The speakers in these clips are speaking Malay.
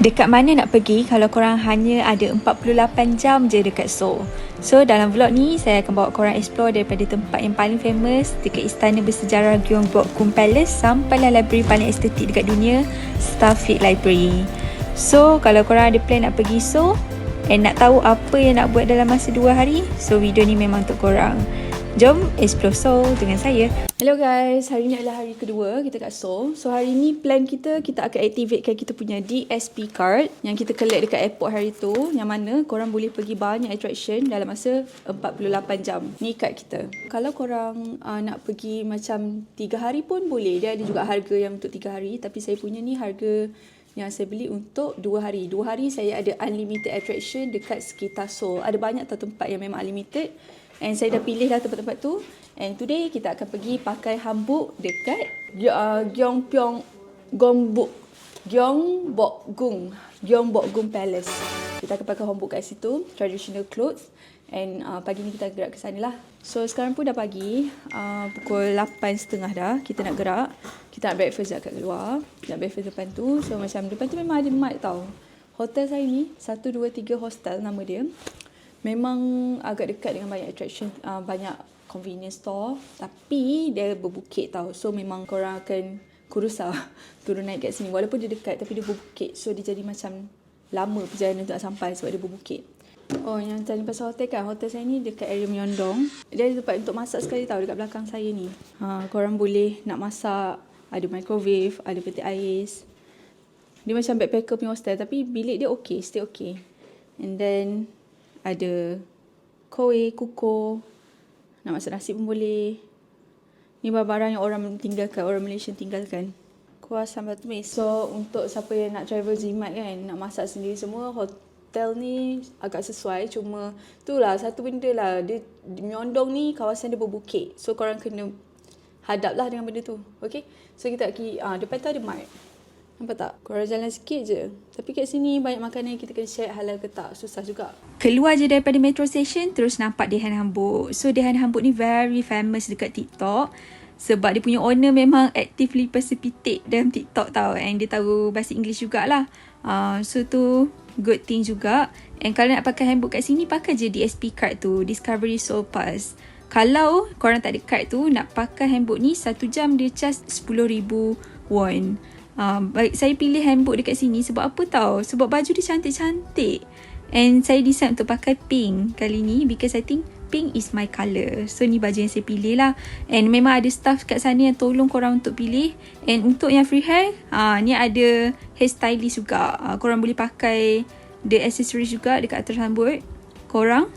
Dekat mana nak pergi kalau korang hanya ada 48 jam je dekat Seoul? So dalam vlog ni saya akan bawa korang explore daripada tempat yang paling famous dekat istana bersejarah Gyeongbokgung Palace sampailah library paling estetik dekat dunia, Starfleet Library. So kalau korang ada plan nak pergi Seoul and nak tahu apa yang nak buat dalam masa 2 hari, so video ni memang untuk korang. Jom explore Seoul dengan saya. Hello guys, hari ni adalah hari kedua kita kat Seoul. So hari ni plan kita akan activatekan kita punya DSP card yang kita collect dekat airport hari tu, yang mana korang boleh pergi banyak attraction dalam masa 48 jam. Ni card kita. Kalau korang nak pergi macam 3 hari pun boleh. Dia ada juga harga yang untuk 3 hari, tapi saya punya ni harga yang saya beli untuk 2 hari. 2 hari saya ada unlimited attraction dekat sekitar Seoul. Ada banyak tempat yang memang unlimited. And saya dah pilih dah tempat-tempat tu. And today kita akan pergi pakai hanbok dekat Gyeongbokgung Palace. Kita akan pakai hanbok kat situ, traditional clothes. And pagi ni kita gerak ke sana lah. So sekarang pun dah pagi, pukul 8.30 dah. Kita nak gerak. Kita nak breakfast kat luar. Kita nak breakfast depan tu. So macam depan tu memang ada mat tau. Hotel saya ni 123 Hostel nama dia. Memang agak dekat dengan banyak attraction, banyak convenience store, tapi dia berbukit tau. So memang korang akan kurus lah turun naik kat sini. Walaupun dia dekat tapi dia berbukit. So dia jadi macam lama perjalanan untuk nak sampai sebab dia berbukit. Oh, yang tadi pasal hotel kan, hotel saya ni dekat area Myeongdong. Dia ada tempat untuk masak sekali tau dekat belakang saya ni. Korang boleh nak masak, ada microwave, ada peti ais. Dia macam backpacker punya hostel tapi bilik dia okay, stay okay. And then ada kuko, nak masak nasi pun boleh. Ni barang-barang yang orang tinggalkan, orang Malaysia tinggalkan. Kuah sambal tumis. So untuk siapa yang nak travel jimat kan, nak masak sendiri semua, hotel ni agak sesuai. Cuma tu lah satu benda lah, dia Myeongdong ni kawasan dia berbukit. So korang kena hadap lah dengan benda tu. Okay, so kita pergi, depan tu ada mart. Nampak tak? Korang jalan sikit je. Tapi kat sini banyak makanan yang kita kena check halal ke tak. Susah juga. Keluar je daripada metro station, terus nampak Dehan Hanbok. So Dehan Hanbok ni very famous dekat TikTok. Sebab dia punya owner memang actively precipitate dalam TikTok tau. And dia tahu bahasa English jugalah. So tu good thing juga. And kalau nak pakai hanbok kat sini, pakai je DSP card tu, Discovery Seoul Pass. Kalau korang tak ada card tu, nak pakai hanbok ni 1 jam dia charge 10,000 won. Baik, saya pilih hanbok dekat sini sebab apa tahu? Sebab baju dia cantik-cantik. And saya decide untuk pakai pink kali ni because I think pink is my colour. So ni baju yang saya pilih lah. And memang ada staff kat sana yang tolong korang untuk pilih. And untuk yang free hair, ni ada hairstylist juga. Korang boleh pakai the accessories juga dekat atas hanbok korang.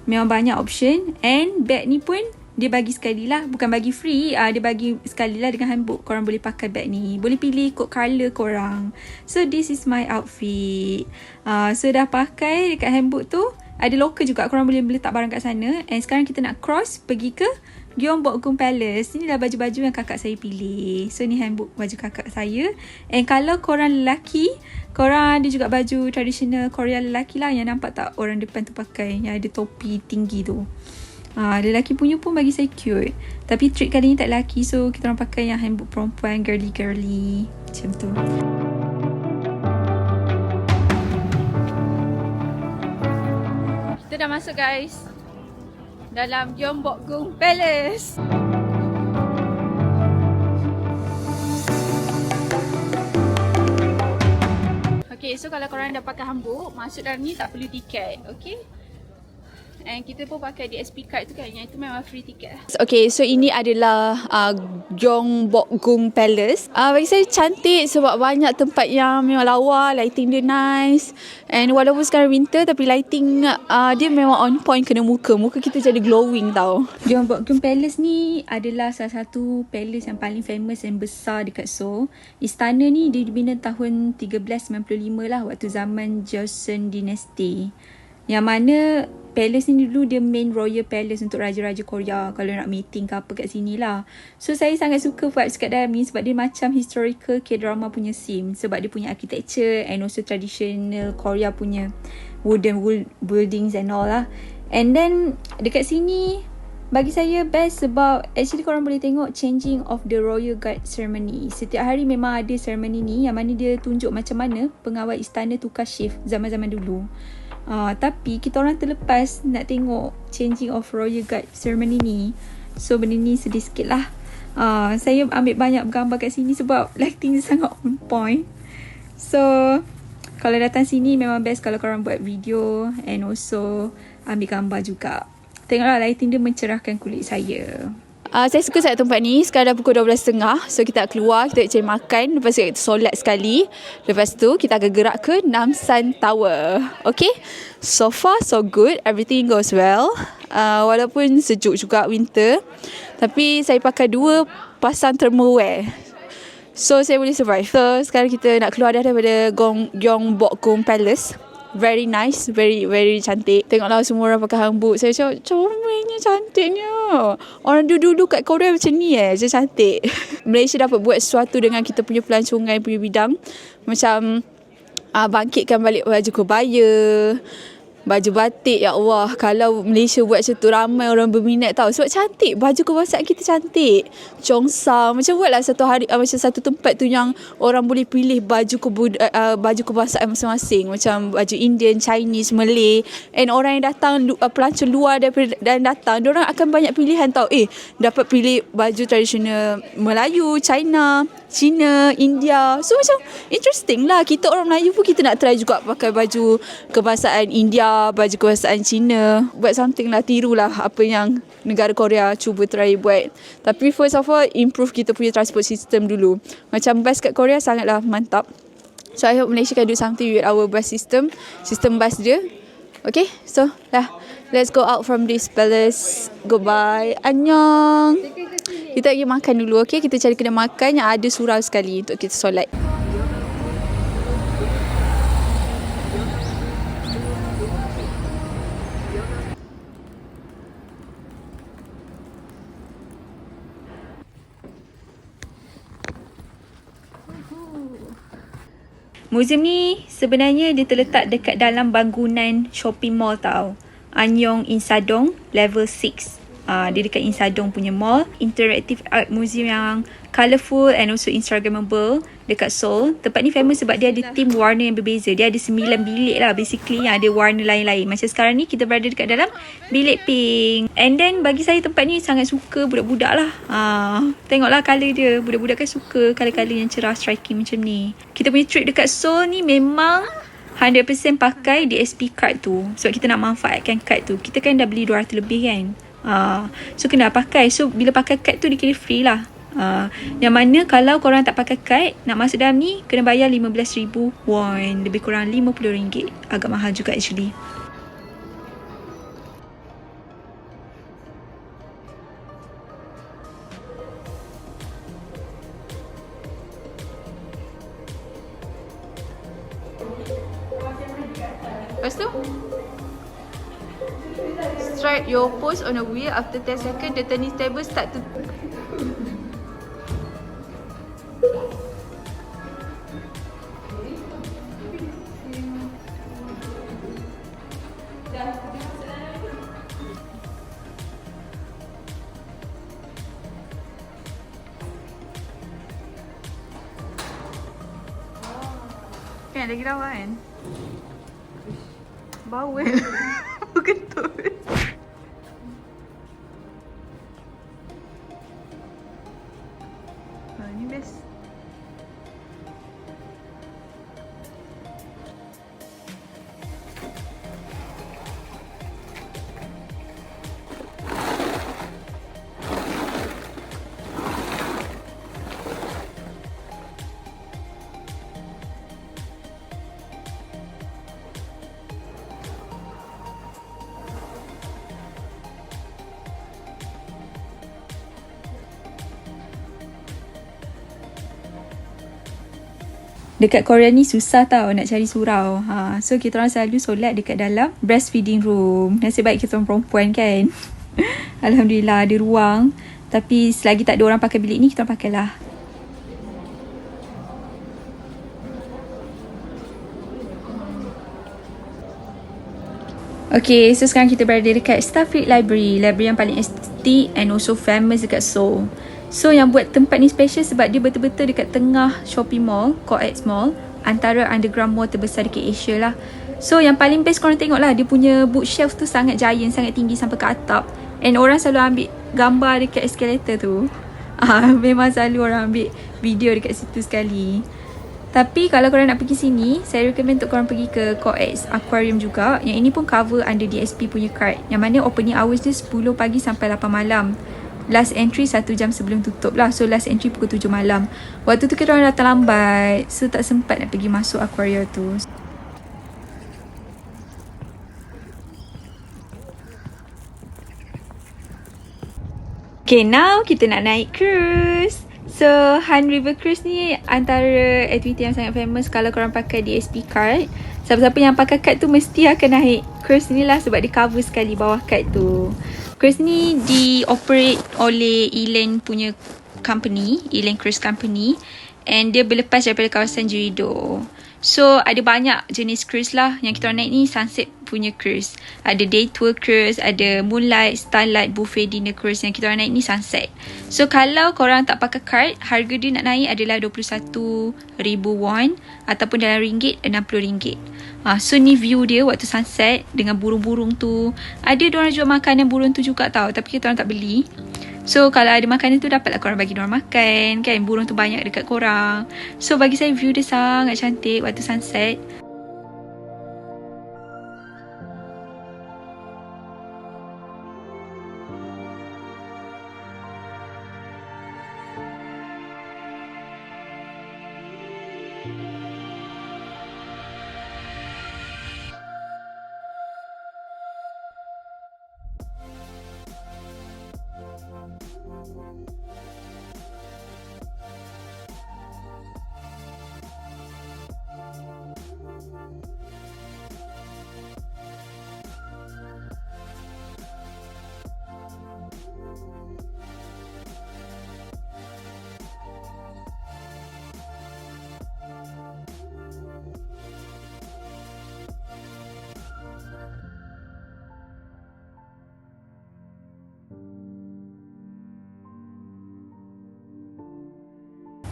Memang banyak option. And bag ni pun dia bagi sekali lah, bukan bagi free, dia bagi sekali lah dengan hanbok. Korang boleh pakai bag ni, boleh pilih ikut colour korang. So this is my outfit. So dah pakai dekat hanbok tu, ada locker juga, korang boleh letak barang kat sana. And sekarang kita nak cross pergi ke Gyeongbokgung Palace. Ni dah baju-baju yang kakak saya pilih. So ni hanbok baju kakak saya. And kalau korang lelaki, korang ada juga baju tradisional Korea lelaki lah, yang nampak tak orang depan tu pakai, yang ada topi tinggi tu. Lelaki punya pun bagi saya cute. Tapi trick kali ni tak lelaki, so kita orang pakai yang hanbok perempuan girly-girly macam tu. Kita dah masuk guys dalam Gyeongbokgung Palace. Okay, so kalau korang dah pakai hanbok, masuk dalam ni tak perlu tiket. Okay, and kita pun pakai DSP card tu kan, yang itu memang free tiket. Okay, so ini adalah Gyeongbokgung Palace. Bagi saya cantik sebab banyak tempat yang memang lawa, lighting dia nice. And walaupun sekarang winter, tapi lighting dia memang on point kena muka. Muka kita jadi glowing tau. Gyeongbokgung Palace ni adalah salah satu palace yang paling famous dan besar dekat Seoul. Istana ni dia dibina tahun 1395 lah, waktu zaman Joseon Dynasty. Yang mana palace ni dulu dia main royal palace untuk raja-raja Korea kalau nak meeting ke apa kat sini lah. So saya sangat suka vibes kat dalam ni sebab dia macam historical K-drama punya scene. Sebab dia punya architecture and also traditional Korea punya wooden buildings and all lah. And then dekat sini Bagi saya best sebab actually korang boleh tengok changing of the royal guard ceremony. Setiap hari memang ada ceremony ni yang mana dia tunjuk macam mana pengawal istana tukar shift zaman-zaman dulu. Tapi kita orang terlepas nak tengok changing of royal guard ceremony ni. So benda ni sedih sikit lah. Saya ambil banyak gambar kat sini sebab lighting sangat on point. So kalau datang sini memang best kalau korang buat video and also ambil gambar juga. Tengoklah lighting dia mencerahkan kulit saya. Saya suka sangat tempat ni. Sekarang dah pukul 12.30. So kita nak keluar, kita nak cari makan. Lepas tu kita solat sekali. Lepas tu kita akan gerak ke Namsan Tower. Okay? So far so good. Everything goes well. Walaupun sejuk juga winter. Tapi saya pakai 2 pasang thermal wear. So saya boleh survive. So sekarang kita nak keluar dah daripada Gyeongbokgung Palace. Very nice, very cantik. Tengoklah semua orang pakai hanbok. Saya cakap, comelnya, cantiknya. Orang dulu kat Korea macam ni je cantik. Malaysia dapat buat sesuatu dengan kita punya pelancongan punya bidang. Macam bangkitkan balik baju kebaya, baju batik. Ya Allah, kalau Malaysia buat macam tu ramai orang berminat tau. Sebab cantik, baju kebangsaan kita cantik. Cheongsam, macam buatlah satu hari, macam satu tempat tu yang orang boleh pilih baju kebangsaan masing-masing. Macam baju Indian, Chinese, Malay. And orang yang datang, pelancong luar dan datang, diorang akan banyak pilihan tau. Dapat pilih baju tradisional Melayu, China, India. So macam interesting lah. Kita orang Melayu pun kita nak try juga pakai baju kebangsaan India, baju kebangsaan China. Buat something lah, tirulah apa yang negara Korea cuba try buat. Tapi first of all, improve kita punya transport system dulu. Macam bus kat Korea sangatlah mantap. So I hope Malaysia can do something with our bus system bus dia. Okay, so let's go out from this palace. Goodbye, annyeong. Kita pergi makan dulu, okay? Kita cari kedai makan yang ada surau sekali untuk kita solat. Museum ni sebenarnya dia terletak dekat dalam bangunan shopping mall tau. Anyong Insadong level 6. Dia dekat Insadong punya mall. Interactive art museum yang colourful and also Instagrammable dekat Seoul. Tempat ni famous sebab dia ada theme warna yang berbeza. Dia ada 9 bilik lah basically yang ada warna lain-lain. Macam sekarang ni kita berada dekat dalam bilik pink. And then bagi saya tempat ni sangat suka budak-budak lah. Tengoklah colour dia. Budak-budak kan suka colour-colour yang cerah, striking macam ni. Kita punya trip dekat Seoul ni memang 100% pakai DSP card tu. Sebab kita nak manfaatkan card tu. Kita kan dah beli 200 lebih kan. So kena pakai. So bila pakai card tu dia kira free lah. Yang mana kalau korang tak pakai kad, nak masuk dalam ni kena bayar 15,000 won, lebih kurang RM50. Agak mahal juga actually. Lepas tu strike your pose on a wheel. After 10 seconds the turning table start to kan lagi lawa kan? Bau kan? Kentut. Ni best. Dekat Korea ni susah tau nak cari surau. So kita orang selalu solat dekat dalam breastfeeding room. Nasib baik kita orang perempuan kan. Alhamdulillah ada ruang. Tapi selagi tak ada orang pakai bilik ni, kita orang pakailah. Okay, so sekarang kita berada dekat Starfleet Library. Library yang paling cantik and also famous dekat Seoul. So yang buat tempat ni special sebab dia betul-betul dekat tengah shopping mall, COEX Mall, antara underground mall terbesar dekat Asia lah. So yang paling best korang tengok lah, dia punya bookshelf tu sangat giant, sangat tinggi sampai ke atap. And orang selalu ambil gambar dekat escalator tu. Memang selalu orang ambil video dekat situ sekali. Tapi kalau korang nak pergi sini, saya recommend untuk korang pergi ke COEX Aquarium juga. Yang ini pun cover under DSP punya card. Yang mana opening hours dia 10 pagi sampai 8 malam. Last entry 1 jam sebelum tutup lah. So last entry pukul 7 malam. Waktu tu kita orang datang lambat, so tak sempat nak pergi masuk aquarium tu. Okay, now kita nak naik cruise. So, Han River Cruise ni antara aktiviti yang sangat famous kalau korang pakai DSP card. Siapa-siapa yang pakai card tu mesti akan naik cruise ni lah sebab dia cover sekali bawah card tu. Cruise ni di-operate oleh Elan punya company, Elan Cruise Company. And dia berlepas daripada kawasan Jeridor. So, ada banyak jenis cruise lah. Yang kita naik ni Sunset punya cruise. Ada day tour cruise, ada moonlight, starlight, buffet dinner cruise. Yang kita naik ni Sunset. So, kalau korang tak pakai card, harga dia nak naik adalah 21,000 won. Ataupun dalam ringgit, 60 ringgit. So, ni view dia waktu sunset dengan burung-burung tu. Ada diorang jual makanan burung tu juga tau. Tapi kita orang tak beli. So, kalau ada makanan tu, dapatlah korang bagi diorang makan. Kan, burung tu banyak dekat korang. So, bagi saya view dia sangat cantik waktu sunset.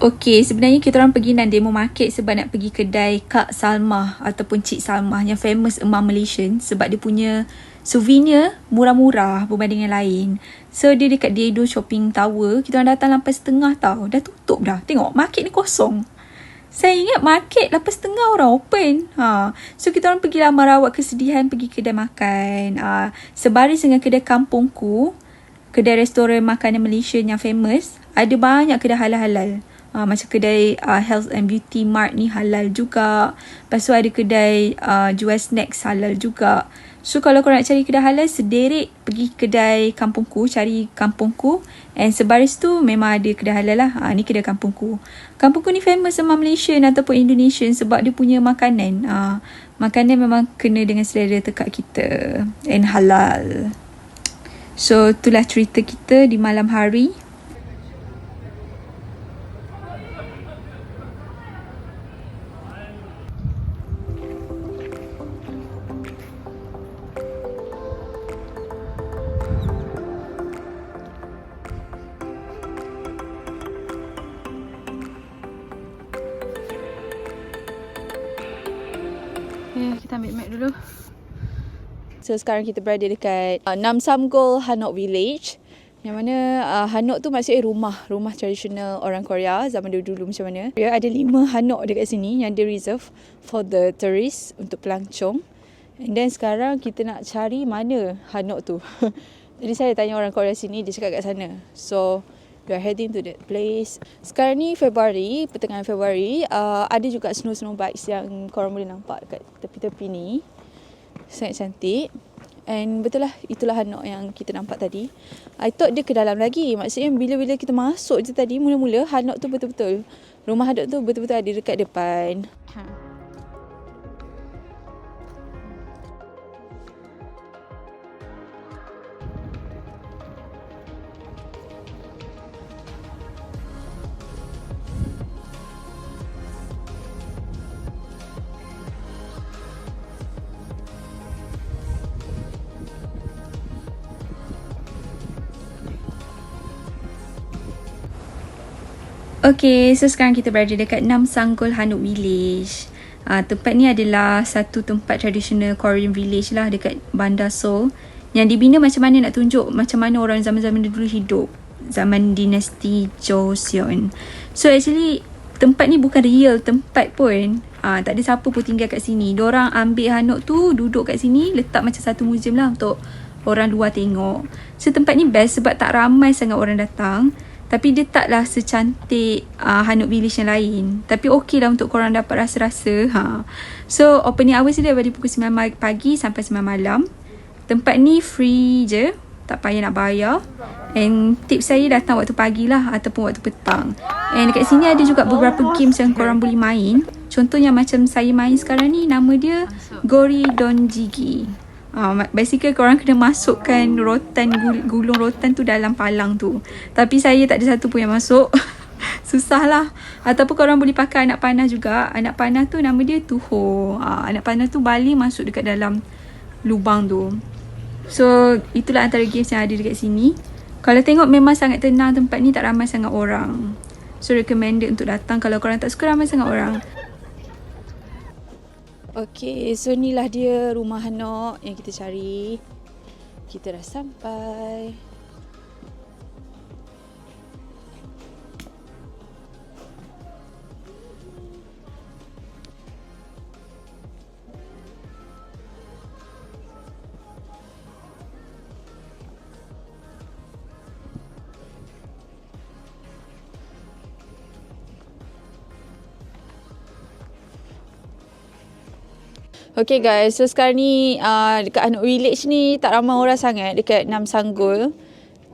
Okay, sebenarnya kita orang pergi Nandemo Market sebab nak pergi kedai Kak Salmah ataupun Cik Salmah yang famous among Malaysian sebab dia punya souvenir murah-murah berbanding yang lain. So, dia dekat Jeridor Shopping Tower. Kita orang datang 8.30 tau. Dah tutup dah. Tengok, market ni kosong. Saya ingat market 8.30 orang open. So, kita orang pergilah merawat kesedihan pergi kedai makan. Sebaris dengan kedai kampungku, kedai restoran makanan Malaysia yang famous, ada banyak kedai halal-halal. Macam kedai Health and Beauty Mart ni halal juga. Lepas tu ada kedai jual snacks halal juga. So kalau korang nak cari kedai halal, sederik pergi kedai kampungku, cari kampungku. And sebaris tu memang ada kedai halal lah. Ni kedai kampungku. Kampungku ni famous sama Malaysian ataupun Indonesian sebab dia punya makanan. Makanan memang kena dengan selera tekak kita. And halal. So itulah cerita kita di malam hari. Kita ambil map dulu. So sekarang kita berada dekat Namsamgol Hanok Village. Yang mana Hanok tu maksudnya rumah tradisional orang Korea zaman dulu macam mana. Dia ada 5 Hanok dekat sini yang dia reserve for the tourist untuk pelancong. And then sekarang kita nak cari mana Hanok tu. Jadi saya tanya orang Korea sini, dia cakap kat sana. So we are heading to that place. Sekarang ni Februari, pertengahan Februari, ada juga snow bikes yang korang boleh nampak kat tepi-tepi ni. Sangat cantik. And betul lah, itulah Hanok yang kita nampak tadi. I thought dia ke dalam lagi. Maksudnya bila-bila kita masuk je tadi, mula-mula Hanok tu betul-betul, rumah Hanok tu betul-betul ada dekat depan. Okay, so sekarang kita berada dekat Nam Sanggol Hanok Village. Tempat ni adalah satu tempat tradisional Korean village lah dekat Bandar Seoul. Yang dibina macam mana nak tunjuk macam mana orang zaman-zaman dulu hidup. Zaman dinasti Joseon. So actually, tempat ni bukan real tempat pun. Tak ada siapa pun tinggal kat sini. Diorang ambil hanok tu, duduk kat sini, letak macam satu museum lah untuk orang luar tengok. So tempat ni best sebab tak ramai sangat orang datang. Tapi dia taklah secantik Hanok Village yang lain. Tapi okey lah untuk korang dapat rasa-rasa. So opening hours dia daripada pukul 9 pagi sampai 9 malam. Tempat ni free je. Tak payah nak bayar. And tips saya datang waktu pagi lah ataupun waktu petang. And dekat sini ada juga beberapa games yang korang boleh main. Contohnya macam saya main sekarang ni, nama dia Gori Don Jigi. Basically korang kena masukkan rotan, gulung rotan tu dalam palang tu. Tapi saya tak ada satu pun yang masuk. Susah lah. Ataupun korang boleh pakai anak panah juga. Anak panah tu nama dia Tuho. Anak panah tu baling masuk dekat dalam lubang tu. So itulah antara games yang ada dekat sini. Kalau tengok memang sangat tenang tempat ni, tak ramai sangat orang. So recommended untuk datang kalau korang tak suka ramai sangat orang. Okay, so inilah dia rumah hanok yang kita cari. Kita dah sampai. Okay guys, so sekarang ni dekat Hanok Village ni tak ramai orang sangat dekat Nam Sanggol.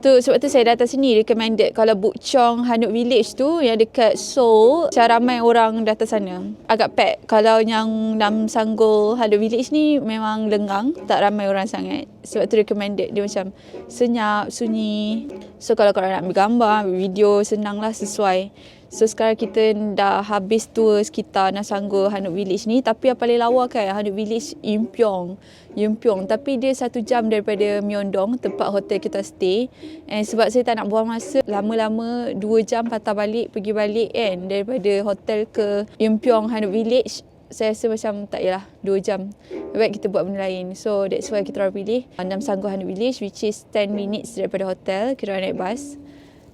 Sebab tu saya datang sini, recommended. Kalau Bukchong Hanok Village tu yang dekat Seoul, macam ramai orang datang sana. Agak pack. Kalau yang Nam Sanggol Hanok Village ni memang lenggang, tak ramai orang sangat. Sebab tu recommended. Dia macam senyap, sunyi. So kalau korang nak ambil gambar, ambil video, senang lah, sesuai. So sekarang kita dah habis tour sekitar Nam Sanggol Hanok Village ni. Tapi yang paling lawa kan Hanok Village Yunpyong. Tapi dia 1 jam daripada Myeongdong, tempat hotel kita stay. And sebab saya tak nak buang masa lama-lama 2 jam patah balik, pergi balik kan, daripada hotel ke Yunpyong Hanok Village, saya rasa macam tak yalah 2 jam. Baik kita buat benda lain. So that's why kita orang pilih Nam Sanggol Hanok Village, which is 10 minutes daripada hotel. Kita orang naik bus.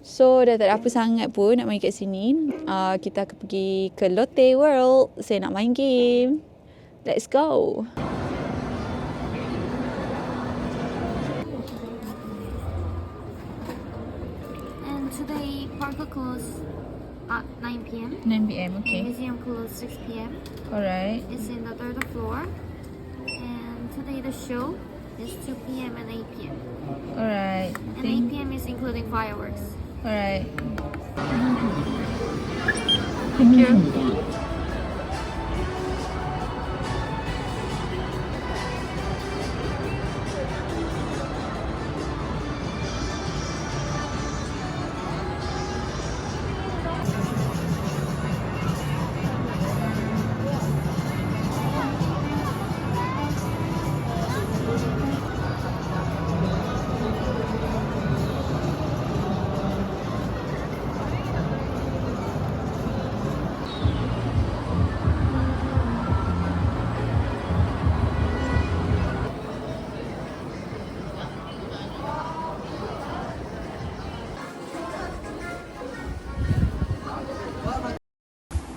So dah tak ada apa sangat pun nak main kat sini. Kita akan pergi ke Lotte World. Saya nak main game. Let's go. And today park will close at 9 p.m. 9 p.m. Okay. Museum close 6 p.m. Alright. It's in the 3rd floor. And today the show is 2 p.m. and 8 p.m. Alright. And 8 p.m. is including fireworks. Alright. Thank you.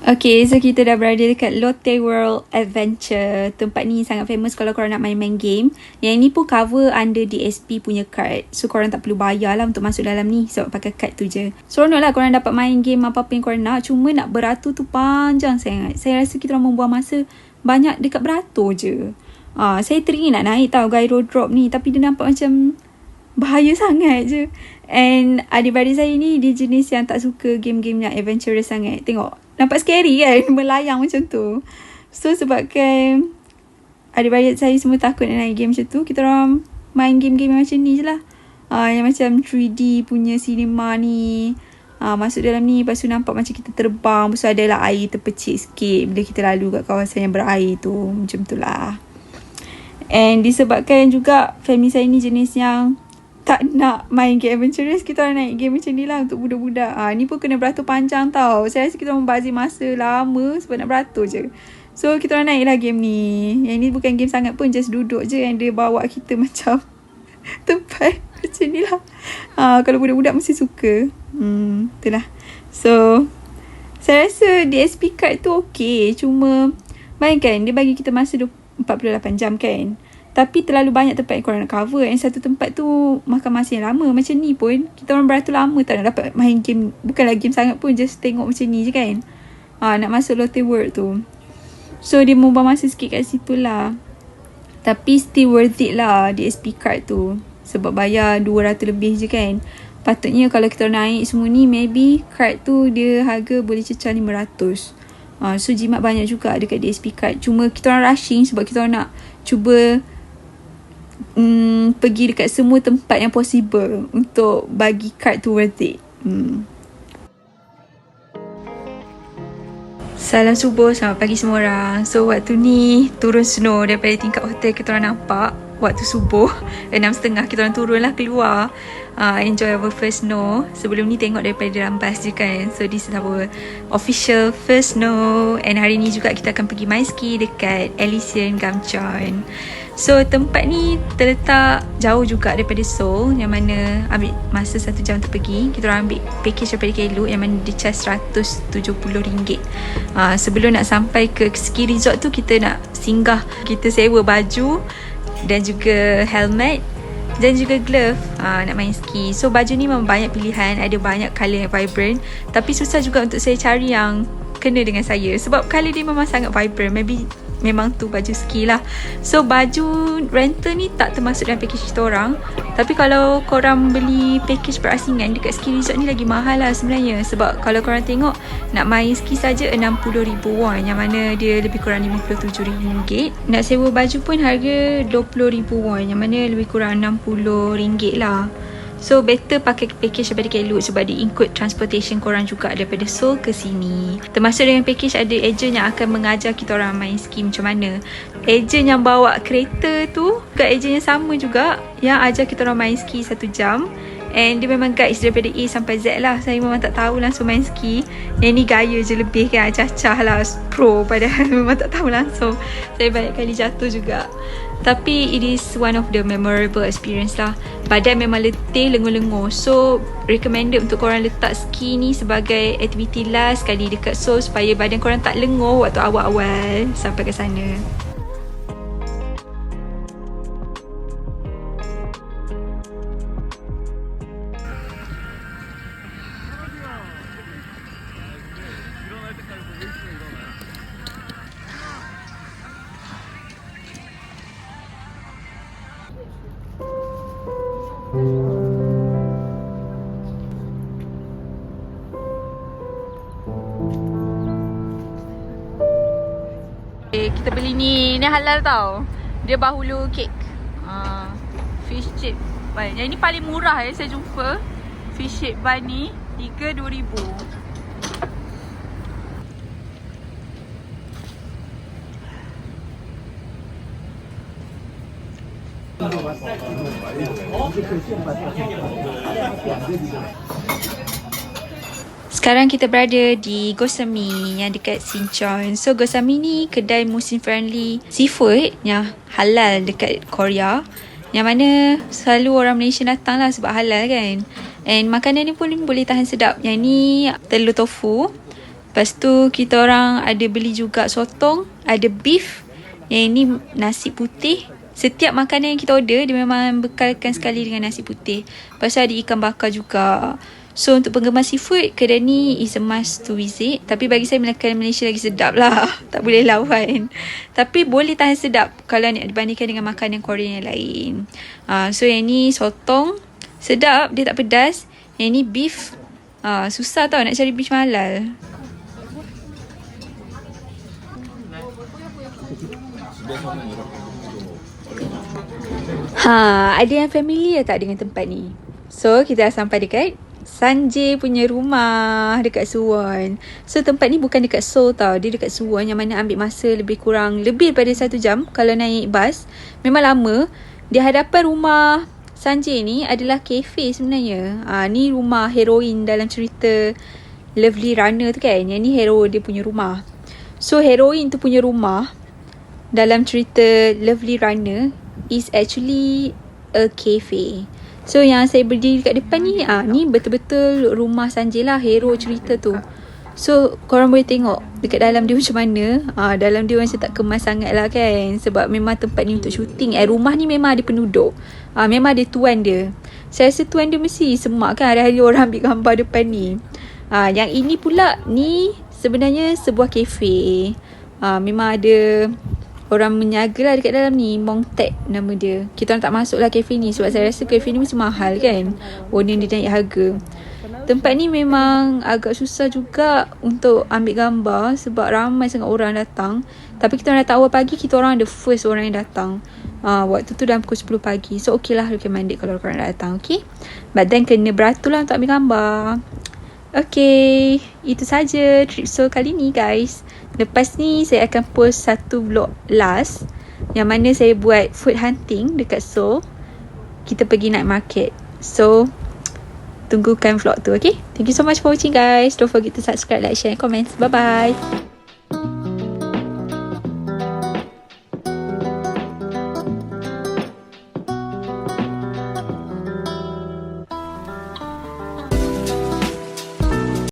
Okay, so kita dah berada dekat Lotte World Adventure. Tempat ni sangat famous kalau korang nak main-main game. Yang ni pun cover under DSP punya card. So korang tak perlu bayar lah untuk masuk dalam ni sebab pakai card tu je. Seronok lah korang dapat main game apa-apa yang korang nak. Cuma nak beratur tu panjang sangat. Saya rasa kita orang membuang masa banyak dekat beratur je. Saya teringin nak naik tau gyro drop ni. Tapi dia nampak macam bahaya sangat je. And adik-beradik saya ni dia jenis yang tak suka game-game yang adventurous sangat. Tengok. Nampak scary kan melayang macam tu. So sebabkan adik-beradik saya semua takut nak naik game macam tu, kita orang main game-game macam ni je lah. Yang macam 3D punya cinema ni. Masuk dalam ni, lepas tu nampak macam kita terbang. Lepas tu adalah air terpecik sikit bila kita lalu kat kawasan yang berair tu. Macam tu lah. And disebabkan juga family saya ni jenis yang tak nak main game adventurous, kita orang naik game macam ni lah untuk budak-budak. Ni pun kena beratur panjang tau. Saya rasa kita orang membazir masa lama sebab nak beratur je. So kita orang naik lah game ni. Yang ni bukan game sangat pun, just duduk je and dia bawa kita macam tempat macam ni lah. Kalau budak-budak mesti suka. Itulah. So saya rasa DSP card tu okey. Cuma bayangkan dia bagi kita masa 48 jam kan. Tapi terlalu banyak tempat yang korang nak cover. And satu tempat tu makan masa yang lama. Macam ni pun kita orang beratur lama tak nak dapat main game. Bukanlah game sangat pun, just tengok macam ni je kan. Nak masuk Lotte World tu. So dia membuang masa sikit kat situ lah. Tapi still worth it lah DSP card tu. Sebab bayar 200 lebih je kan. Patutnya kalau kita naik semua ni, maybe card tu dia harga boleh cecah 500. So jimat banyak juga dekat DSP card. Cuma kita orang rushing sebab kita orang nak cuba pergi dekat semua tempat yang possible untuk bagi card tu worth it. Salam subuh, selamat pagi semua orang. So waktu ni turun snow daripada tingkat hotel, kita orang nampak waktu subuh 6.30 kita orang turun lah keluar. Enjoy our first snow. Sebelum ni tengok daripada dalam bus je kan. So this is our official first snow. And hari ni juga kita akan pergi main ski dekat Elysian Gamcheon. So tempat ni terletak jauh juga daripada Seoul, yang mana ambil masa 1 jam untuk pergi. Kita orang ambil package daripada Klook yang mana dia charge RM170. Sebelum nak sampai ke ski resort tu, kita nak singgah, kita sewa baju dan juga helmet dan juga glove nak main ski. So baju ni memang banyak pilihan, ada banyak colour yang vibrant. Tapi susah juga untuk saya cari yang kena dengan saya sebab colour dia memang sangat vibrant. Maybe memang tu baju ski lah. So baju rental ni tak termasuk dalam package kita orang. Tapi kalau korang beli package berasingan dekat ski resort ni lagi mahal lah sebenarnya. Sebab kalau korang tengok, nak main ski saja 60,000 won, yang mana dia lebih kurang RM57. Nak sewa baju pun harga 20,000 won, yang mana lebih kurang RM60 lah. So better pakai package daripada Klook sebab dia include transportation korang juga daripada Seoul ke sini. Termasuk dengan package ada ejen yang akan mengajar kita orang main ski macam mana. Ejen yang bawa kereta tu juga ejen yang sama juga yang ajar kita orang main ski 1 jam. And dia memang guides daripada A sampai Z lah. Saya memang tak tahu langsung main ski. Yang ni gaya je lebih kan, cacah lah pro, padahal memang tak tahu langsung. Saya banyak kali jatuh juga. Tapi it is one of the memorable experience lah. Badan memang letih, lengur-lengur. So recommended untuk korang letak ski ni sebagai aktiviti last sekali dekat Seoul, supaya badan korang tak lengur waktu awal-awal sampai ke sana. Kita beli ni halal tau. Dia bahulu kek. Fish chip bun. Yang ni paling murah saya jumpa. Fish chip bun ni 32,000. Sekarang kita berada di Gosami yang dekat Sinchon. So Gosami ni kedai Muslim friendly seafood yang halal dekat Korea, yang mana selalu orang Malaysia datang lah sebab halal kan. And makanan ni pun boleh tahan sedap. Yang ni telur tofu. Lepas tu kita orang ada beli juga sotong, ada beef. Yang ni nasi putih. Setiap makanan yang kita order, dia memang bekalkan sekali dengan nasi putih. Lepas tu ada ikan bakar juga. So untuk penggemar seafood, kedai ni is a must to visit. Tapi bagi saya, makanan Malaysia lagi sedap lah. Tak boleh lawan. Tapi boleh tahan sedap kalau nak dibandingkan dengan makanan Korea yang lain. So yang ni sotong, sedap, dia tak pedas. Yang ni beef, susah tau nak cari beef halal. Ada yang familiar tak dengan tempat ni? So kita dah sampai dekat Sanjay punya rumah dekat Suwon. So tempat ni bukan dekat Seoul tau, dia dekat Suwon, yang mana ambil masa lebih kurang lebih daripada 1 jam kalau naik bas. Memang lama. Di hadapan rumah Sanjay ni adalah kafe sebenarnya. Ni rumah heroin dalam cerita Lovely Runner tu kan. Yang ni hero dia punya rumah. So heroin tu punya rumah dalam cerita Lovely Runner is actually a cafe. So yang saya berdiri kat depan ni, ni betul-betul rumah Sanjay lah, hero cerita tu. So korang boleh tengok dekat dalam dia macam mana. Dalam dia macam tak kemas sangat lah kan, sebab memang tempat ni untuk syuting. Rumah ni memang ada penduduk, memang ada tuan dia. Saya rasa tuan dia mesti semak kan, hari-hari orang ambil gambar depan ni. Yang ini pula ni sebenarnya sebuah kafe. Memang ada orang menyaga lah dekat dalam ni. Mongtek nama dia. Kita orang tak masuk lah kafe ni, sebab saya rasa kafe ni mesti mahal kan, owner dia naik harga. Tempat ni memang agak susah juga untuk ambil gambar sebab ramai sangat orang datang. Tapi kita orang datang awal pagi, kita orang the first orang yang datang. Waktu tu dalam pukul 10 pagi. So okay lah, recommended kalau korang datang. Okay, but then kena beratur lah untuk ambil gambar. Okay, itu saja trip Seoul kali ni guys. Lepas ni saya akan post satu vlog last, yang mana saya buat food hunting dekat Seoul. Kita pergi night market. So tunggukan vlog tu, okay? Thank you so much for watching guys. Don't forget to subscribe, like, share and comment. Bye bye.